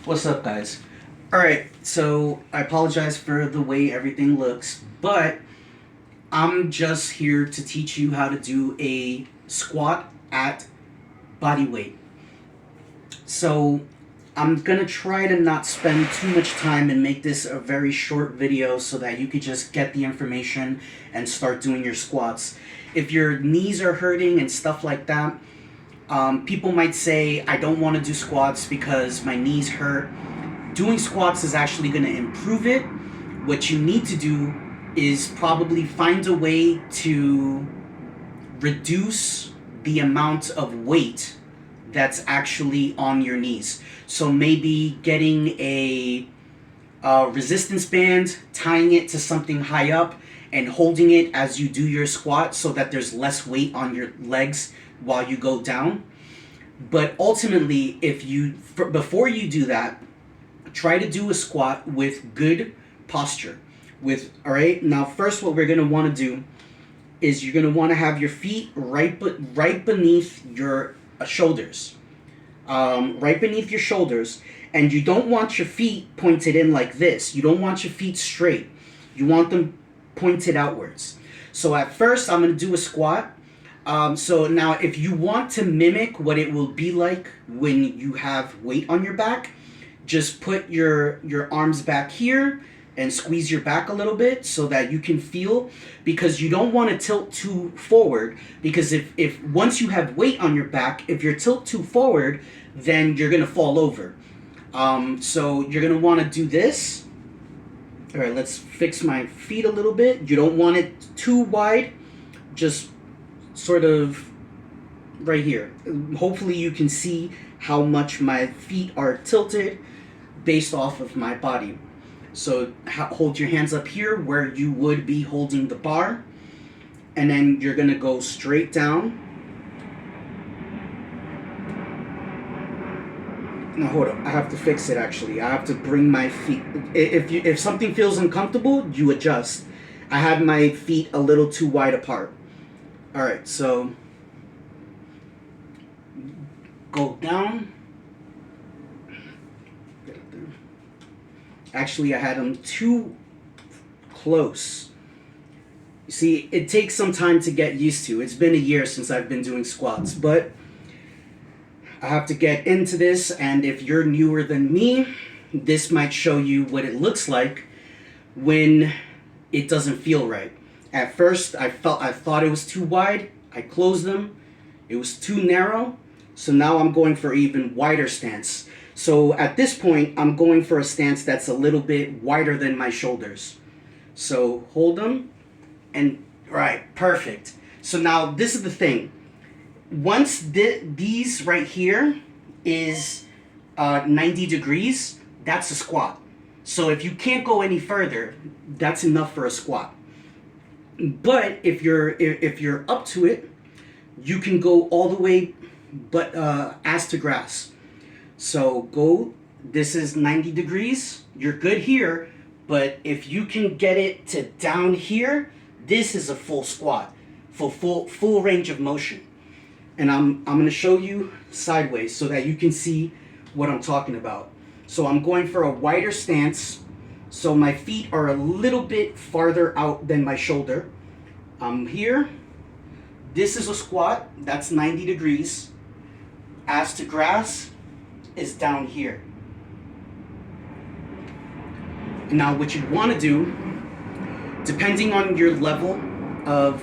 What's up, guys? Alright, so I apologize for the way everything looks, but I'm just here to teach you how to do a squat at body weight. So I'm gonna try to not spend too much time and make this a very short video so that you could just get the information and start doing your squats. If your knees are hurting and stuff like that, people might say, I don't want to do squats because my knees hurt. Doing squats is actually going to improve it. What you need to do is probably find a way to reduce the amount of weight that's actually on your knees. So maybe getting a resistance band, tying it to something high up, and holding it as you do your squat so that there's less weight on your legs while you go down. But ultimately, before you do that, try to do a squat with good posture. All right, now first what we're going to want to do is you're going to want to have your feet right beneath your shoulders. Right beneath your shoulders, and you don't want your feet pointed in like this. You don't want your feet straight. You want them pointed outwards. So at first I'm going to do a squat. So now if you want to mimic what it will be like when you have weight on your back, just put your arms back here and squeeze your back a little bit so that you can feel, because you don't want to tilt too forward, because if once you have weight on your back, if you're tilt too forward, then you're going to fall over. So you're going to want to do this. All right, let's fix my feet a little bit. You don't want it too wide, just sort of right here. Hopefully you can see how much my feet are tilted based off of my body. So hold your hands up here where you would be holding the bar, and then you're gonna go straight down. Now hold up, I have to fix it actually. I have to bring my feet. If something feels uncomfortable, you adjust. I had my feet a little too wide apart. All right, so go down. Actually, I had them too close. You see, it takes some time to get used to. It's been a year since I've been doing squats, but I have to get into this, and if you're newer than me, this might show you what it looks like when it doesn't feel right. At first, I thought it was too wide. I closed them. It was too narrow. So now I'm going for an even wider stance. So at this point, I'm going for a stance that's a little bit wider than my shoulders. So hold them, and right, perfect. So now this is the thing. Once these right here is 90 degrees, that's a squat. So if you can't go any further, that's enough for a squat. But if you're up to it, you can go all the way, but ass to grass. So go. This is 90 degrees. You're good here, but if you can get it to down here, this is a full squat, full range of motion. And I'm going to show you sideways so that you can see what I'm talking about. So I'm going for a wider stance. So my feet are a little bit farther out than my shoulder. I'm here. This is a squat. That's 90 degrees. Ass to grass is down here. Now what you want to do, depending on your level of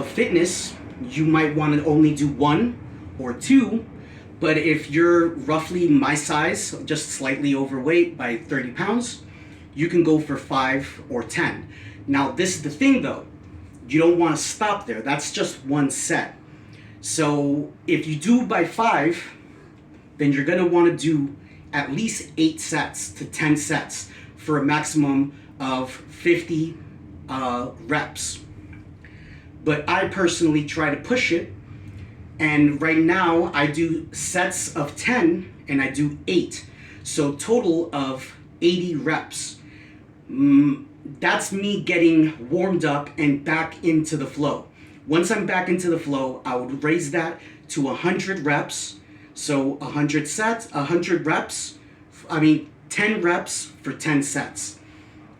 fitness, you might want to only do one or two. But if you're roughly my size, just slightly overweight by 30 pounds, you can go for 5 or 10. Now this is the thing though, you don't want to stop there. That's just one set. So if you do by 5, then you're going to want to do at least 8 sets to 10 sets for a maximum of 50 reps. But I personally try to push it, and right now I do sets of 10 and I do 8. So total of 80 reps. That's me getting warmed up and back into the flow. Once I'm back into the flow, I would raise that to 100 reps. So 100 sets, 100 reps, 10 reps for 10 sets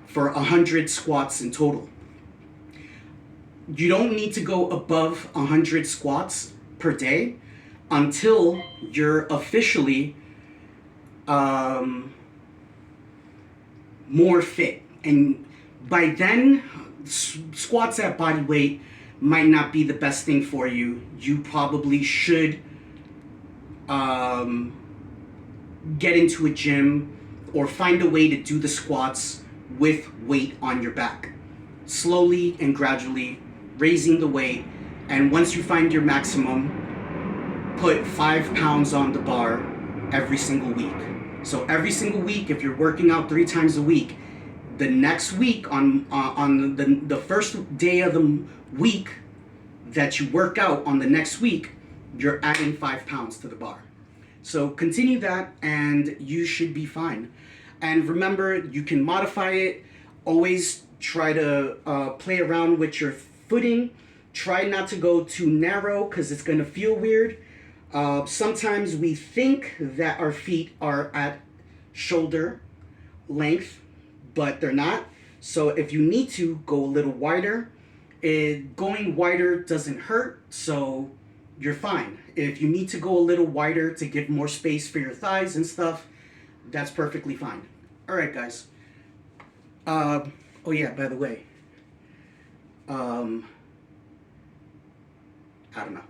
for 100 squats in total. You don't need to go above 100 squats per day until you're officially more fit. And by then, squats at body weight might not be the best thing for you. You probably should get into a gym or find a way to do the squats with weight on your back. Slowly and gradually raising the weight, and once you find your maximum, put 5 pounds on the bar every single week. So every single week, if you're working out 3 times a week, the next week on the first day of the week that you work out on the next week, you're adding 5 pounds to the bar. So continue that and you should be fine. And remember, you can modify it. Always try to play around with your footing. Try not to go too narrow because it's going to feel weird. Sometimes we think that our feet are at shoulder length, but they're not. So if you need to go a little wider, going wider doesn't hurt, so you're fine. If you need to go a little wider to give more space for your thighs and stuff, that's perfectly fine. All right, guys. Oh yeah, by the way, I don't know.